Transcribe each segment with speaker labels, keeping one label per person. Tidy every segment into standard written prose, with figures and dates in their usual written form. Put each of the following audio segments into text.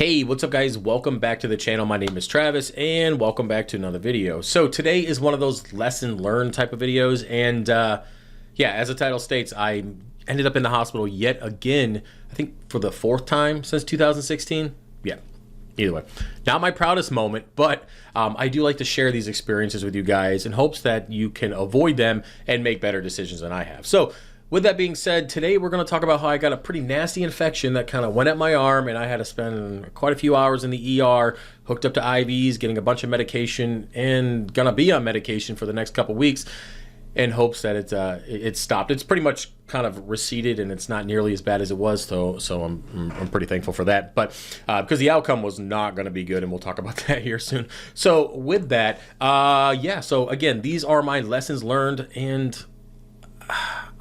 Speaker 1: Hey, what's up guys? Welcome back to the channel. My name is Travis and welcome back to another video. So today is one of those lesson learned type of videos, and yeah, as the title states, I ended up in the hospital yet again, I think for the fourth time since 2016. Yeah, either way. Not my proudest moment, but I do like to share these experiences with you guys in hopes that you can avoid them and make better decisions than I have. So with that being said, today we're going to talk about how I got a pretty nasty infection that kind of went at my arm, and I had to spend quite a few hours in the ER, hooked up to IVs, getting a bunch of medication, and gonna be on medication for the next couple weeks in hopes that it stopped. It's pretty much kind of receded, and it's not nearly as bad as it was, so I'm pretty thankful for that. But because the outcome was not going to be good, and we'll talk about that here soon. So with that, yeah. So again, these are my lessons learned, and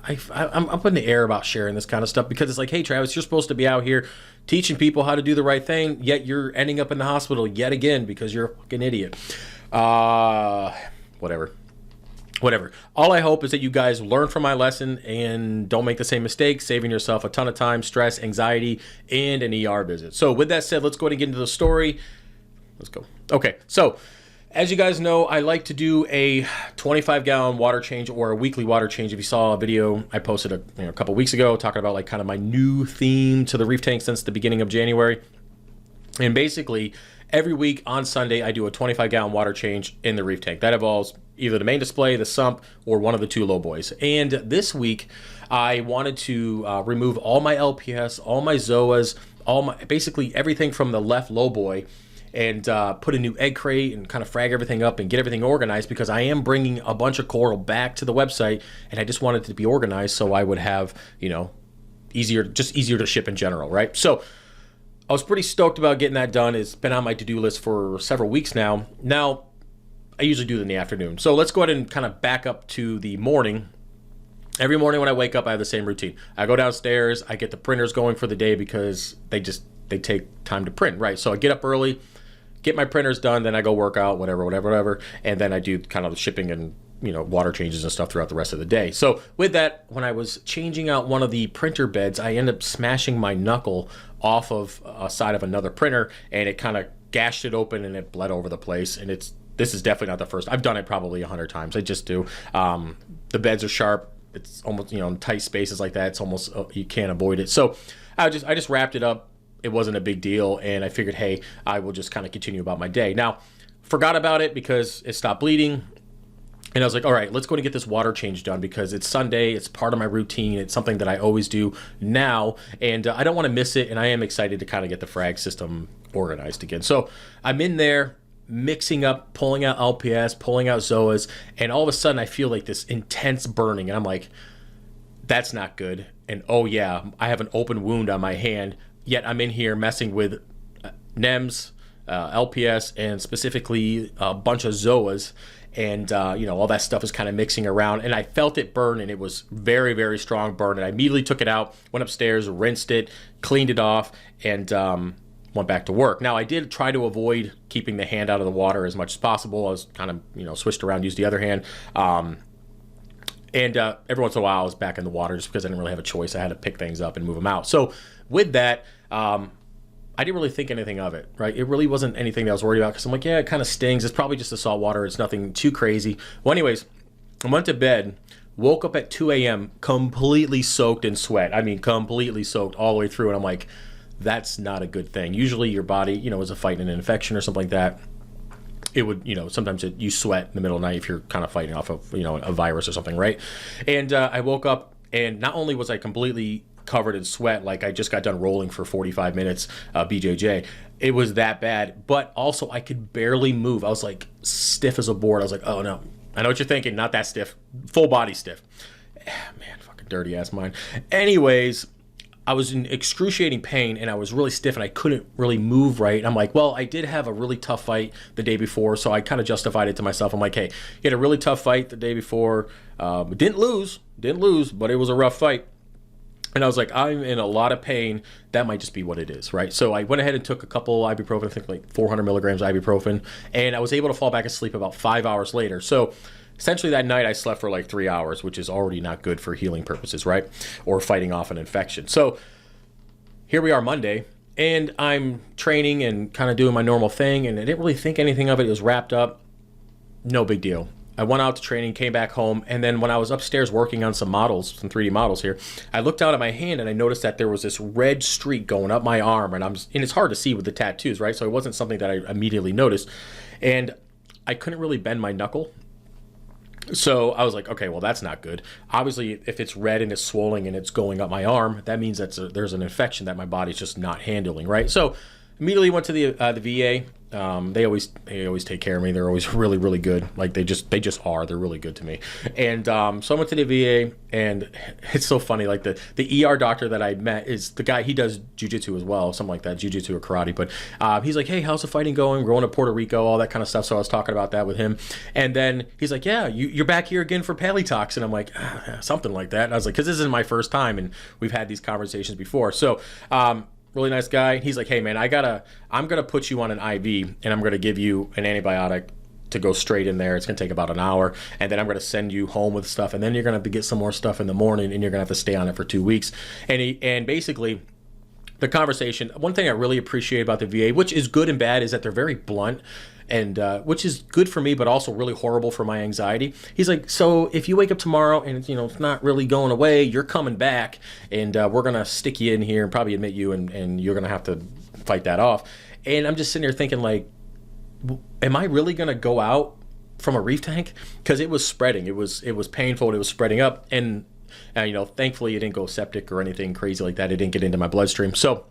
Speaker 1: I'm up in the air about sharing this kind of stuff because it's like, hey, Travis, you're supposed to be out here teaching people how to do the right thing, yet you're ending up in the hospital yet again because you're a fucking idiot. Whatever. All I hope is that you guys learn from my lesson and don't make the same mistakes, saving yourself a ton of time, stress, anxiety, and an ER visit. So with that said, let's go ahead and get into the story. Let's go. Okay, so as you guys know, I like to do a 25-gallon water change or a weekly water change. If you saw a video I posted a couple weeks ago talking about like kind of my new theme to the reef tank since the beginning of January. And basically, every week on Sunday, I do a 25-gallon water change in the reef tank. That involves either the main display, the sump, or one of the two low boys. And this week, I wanted to remove all my LPS, all my ZOAs, basically everything from the left low boy, and put a new egg crate and kind of frag everything up and get everything organized, because I am bringing a bunch of coral back to the website, and I just wanted it to be organized so I would have, you know, easier to ship in general, right? So I was pretty stoked about getting that done. It's been on my to-do list for several weeks now. Now, I usually do it in the afternoon. So let's go ahead and kind of back up to the morning. Every morning when I wake up, I have the same routine. I go downstairs, I get the printers going for the day because they take time to print, right? So I get up early, get my printers done, then I go work out, whatever, and then I do kind of the shipping and, you know, water changes and stuff throughout the rest of the day. So with that, when I was changing out one of the printer beds, I ended up smashing my knuckle off of a side of another printer, and it kind of gashed it open and it bled over the place. And this is definitely not the first. I've done it probably 100 times. I just do. The beds are sharp. It's almost, you know, in tight spaces like that, it's almost, you can't avoid it. So I just wrapped it up. It wasn't a big deal, and I figured, hey, I will just kind of continue about my day. Now, forgot about it because it stopped bleeding, and I was like, all right, let's go and get this water change done because it's Sunday, it's part of my routine, it's something that I always do now, and I don't want to miss it, and I am excited to kind of get the frag system organized again. So I'm in there mixing up, pulling out LPS, pulling out ZOAs, and all of a sudden I feel like this intense burning, and I'm like, that's not good. And oh yeah, I have an open wound on my hand, yet I'm in here messing with NEMS, LPS, and specifically a bunch of ZOAs, and you know, all that stuff is kind of mixing around, and I felt it burn, and it was very, very strong burn, and I immediately took it out, went upstairs, rinsed it, cleaned it off, and went back to work. Now, I did try to avoid keeping the hand out of the water as much as possible. I was kind of, you know, switched around, used the other hand, and every once in a while I was back in the water just because I didn't really have a choice. I had to pick things up and move them out. So with that, I didn't really think anything of it, right? It really wasn't anything that I was worried about because I'm like, yeah, it kind of stings. It's probably just the salt water. It's nothing too crazy. Well, anyways, I went to bed, woke up at 2 a.m. completely soaked in sweat. I mean, completely soaked all the way through. And I'm like, that's not a good thing. Usually your body, you know, is fighting an infection or something like that. It would, you know, sometimes you sweat in the middle of the night if you're kind of fighting off of, you know, a virus or something, right? And I woke up, and not only was I completely covered in sweat, like I just got done rolling for 45 minutes, BJJ, it was that bad, but also I could barely move. I was like stiff as a board. I was like, oh no, I know what you're thinking, not that stiff, full body stiff. Man, fucking dirty ass mind. Anyways, I was in excruciating pain, and I was really stiff, and I couldn't really move right. And I'm like, well, I did have a really tough fight the day before, so I kind of justified it to myself. I'm like, hey, you had a really tough fight the day before. Didn't lose, but it was a rough fight. And I was like, I'm in a lot of pain. That might just be what it is, right? So I went ahead and took a couple ibuprofen, I think like 400 milligrams ibuprofen, and I was able to fall back asleep about 5 hours later. So essentially that night I slept for like 3 hours, which is already not good for healing purposes, right? Or fighting off an infection. So here we are Monday, And I'm training and kind of doing my normal thing, and I didn't really think anything of it. It was wrapped up. No big deal. I went out to training, came back home, and then when I was upstairs working on some models, some 3D models here, I looked out at my hand and I noticed that there was this red streak going up my arm, and it's hard to see with the tattoos, right? So it wasn't something that I immediately noticed, and I couldn't really bend my knuckle. So I was like, okay, well, that's not good. Obviously, if it's red and it's swelling and it's going up my arm, that means there's an infection that my body's just not handling, right? So immediately went to the VA. They always take care of me. They're always really, really good. Like they just are. They're really good to me. And so I went to the VA, and it's so funny. Like the ER doctor that I met is the guy. He does jiu-jitsu as well, something like that, jiu-jitsu or karate. But he's like, hey, how's the fighting going? We're going to Puerto Rico, all that kind of stuff. So I was talking about that with him, and then he's like, yeah, you're back here again for Palitox, and I'm like, something like that. And I was like, because this isn't my first time, and we've had these conversations before. So. Really nice guy. He's like, hey man, I'm gonna put you on an IV, and I'm gonna give you an antibiotic to go straight in there. It's gonna take about an hour, and then I'm gonna send you home with stuff, and then you're gonna have to get some more stuff in the morning, and you're gonna have to stay on it for 2 weeks. And basically, the conversation. One thing I really appreciate about the VA, which is good and bad, is that they're very blunt. And which is good for me, but also really horrible for my anxiety. He's like, so if you wake up tomorrow and it's not really going away, you're coming back, and we're gonna stick you in here and probably admit you, and you're gonna have to fight that off. And I'm just sitting there thinking, like, am I really gonna go out from a reef tank? Because it was spreading. It was painful. It was spreading up, and thankfully it didn't go septic or anything crazy like that. It didn't get into my bloodstream. So.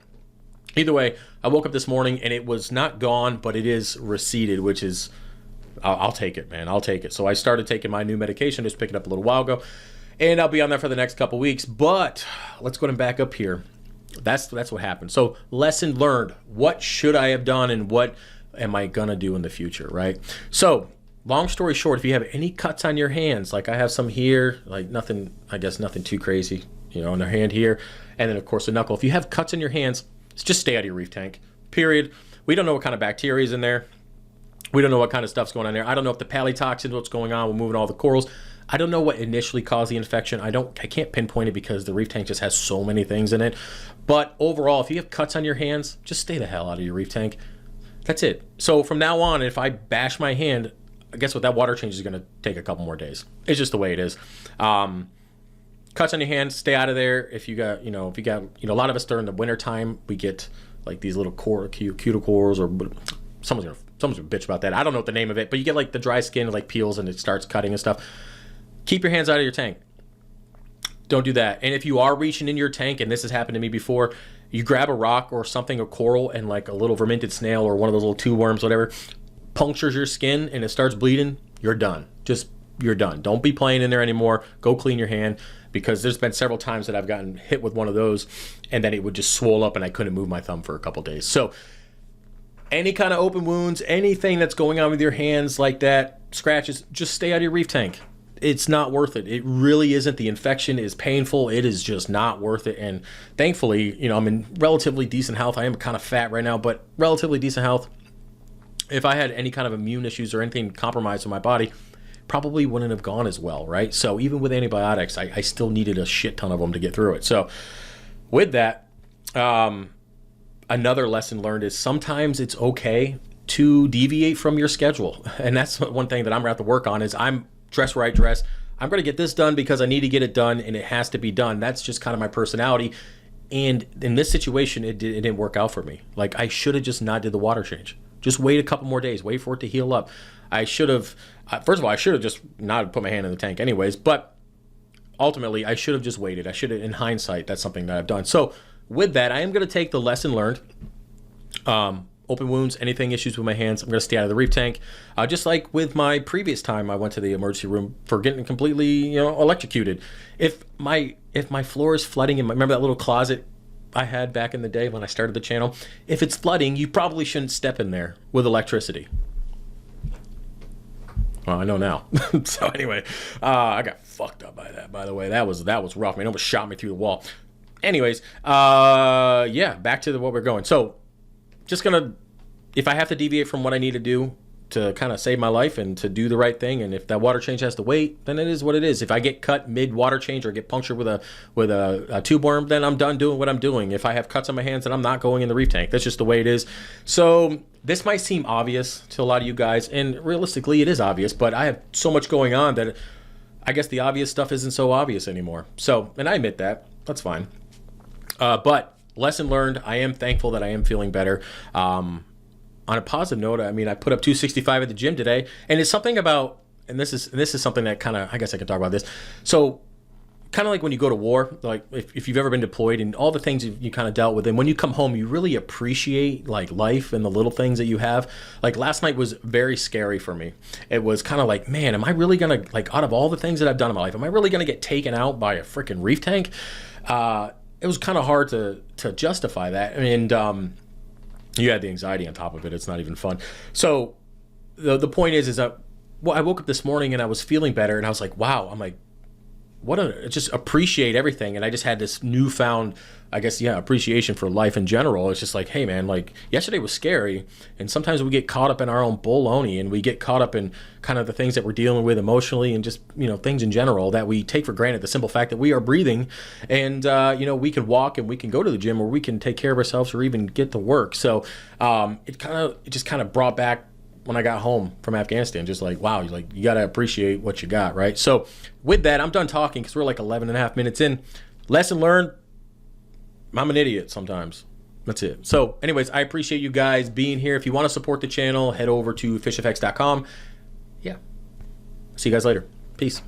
Speaker 1: Either way, I woke up this morning and it was not gone, but it is receded, which is, I'll take it, man. I'll take it. So I started taking my new medication, just picked it up a little while ago, and I'll be on that for the next couple weeks. But let's go and back up here. That's what happened. So lesson learned. What should I have done, and what am I gonna do in the future, right? So long story short, if you have any cuts on your hands, like I have some here, like nothing too crazy, on their hand here, and then of course the knuckle. If you have cuts in your hands, just stay out of your reef tank, period. We don't know what kind of bacteria is in there. We don't know what kind of stuff's going on there. I don't know if the palitoxin, what's going on, we're moving all the corals. I don't know what initially caused the infection. I can't pinpoint it because the reef tank just has so many things in it. But overall, if you have cuts on your hands, just stay the hell out of your reef tank. That's it. So from now on, if I bash my hand, guess what? That water change is going to take a couple more days. It's just the way it is. Cuts on your hands, stay out of there. If you got, a lot of us during the winter time, we get like these little cuticles, or someone's gonna bitch about that. I don't know what the name of it, but you get like the dry skin, like peels, and it starts cutting and stuff. Keep your hands out of your tank. Don't do that. And if you are reaching in your tank, and this has happened to me before, you grab a rock or something, a coral, and like a little verminted snail or one of those little tube worms, whatever, punctures your skin and it starts bleeding, you're done. You're done. Don't be playing in there anymore. Go clean your hand, because there's been several times that I've gotten hit with one of those, and then it would just swell up and I couldn't move my thumb for a couple days. So any kind of open wounds, anything that's going on with your hands like that, scratches, just stay out of your reef tank. It's not worth it. It really isn't. The infection is painful. It is just not worth it. And thankfully, I'm in relatively decent health. I am kind of fat right now, but relatively decent health. If I had any kind of immune issues or anything compromised in my body, probably wouldn't have gone as well, right? So even with antibiotics, I still needed a shit ton of them to get through it. So with that, another lesson learned is sometimes it's okay to deviate from your schedule. And that's one thing that I'm gonna have to work on is I'm dressed where I dress. I'm gonna get this done because I need to get it done, and it has to be done. That's just kind of my personality. And in this situation, it didn't work out for me. Like I should have just not did the water change. Just wait a couple more days, wait for it to heal up. I should have, first of all, I should have just not put my hand in the tank anyways, but ultimately I should have just waited. I should have, in hindsight, that's something that I've done. So with that, I am going to take the lesson learned, open wounds, anything issues with my hands, I'm going to stay out of the reef tank. Just like with my previous time I went to the emergency room for getting completely, electrocuted. If my floor is flooding, remember that little closet I had back in the day when I started the channel? If it's flooding, you probably shouldn't step in there with electricity. Well, I know now. So anyway, I got fucked up by that, by the way. That was rough. Man, it almost shot me through the wall. Anyways, back to what we're going. So just gonna, if I have to deviate from what I need to do, to kind of save my life and to do the right thing. And if that water change has to wait, then it is what it is. If I get cut mid water change or get punctured with a tube worm, then I'm done doing what I'm doing. If I have cuts on my hands, then I'm not going in the reef tank. That's just the way it is. So this might seem obvious to a lot of you guys, and realistically it is obvious, but I have so much going on that I guess the obvious stuff isn't so obvious anymore. So, and I admit that. That's fine. But lesson learned, I am thankful that I am feeling better. On a positive note, I mean, I put up 265 at the gym today, and it's something about, and this is something that kind of, I guess I could talk about this. So kind of like when you go to war, like if you've ever been deployed and all the things you kind of dealt with, and when you come home, you really appreciate like life and the little things that you have. Like last night was very scary for me. It was kind of like, man, am I really going to, like, out of all the things that I've done in my life, am I really going to get taken out by a freaking reef tank? It was kind of hard to justify that. And, you had the anxiety on top of it. It's not even fun. So the point is that, well, I woke up this morning and I was feeling better, and I was like, wow, I'm like, just appreciate everything. And I just had this newfound, I guess, appreciation for life in general. It's just like, hey man, like yesterday was scary, and sometimes we get caught up in our own baloney, and we get caught up in kind of the things that we're dealing with emotionally, and just, things in general that we take for granted. The simple fact that we are breathing, and we can walk, and we can go to the gym, or we can take care of ourselves, or even get to work. So it just kind of brought back when I got home from Afghanistan, just like, wow, you got to appreciate what you got, right? So with that, I'm done talking because we're like 11 and a half minutes in. Lesson learned, I'm an idiot sometimes. That's it. So anyways, I appreciate you guys being here. If you want to support the channel, head over to fishofhex.com. Yeah. See you guys later. Peace.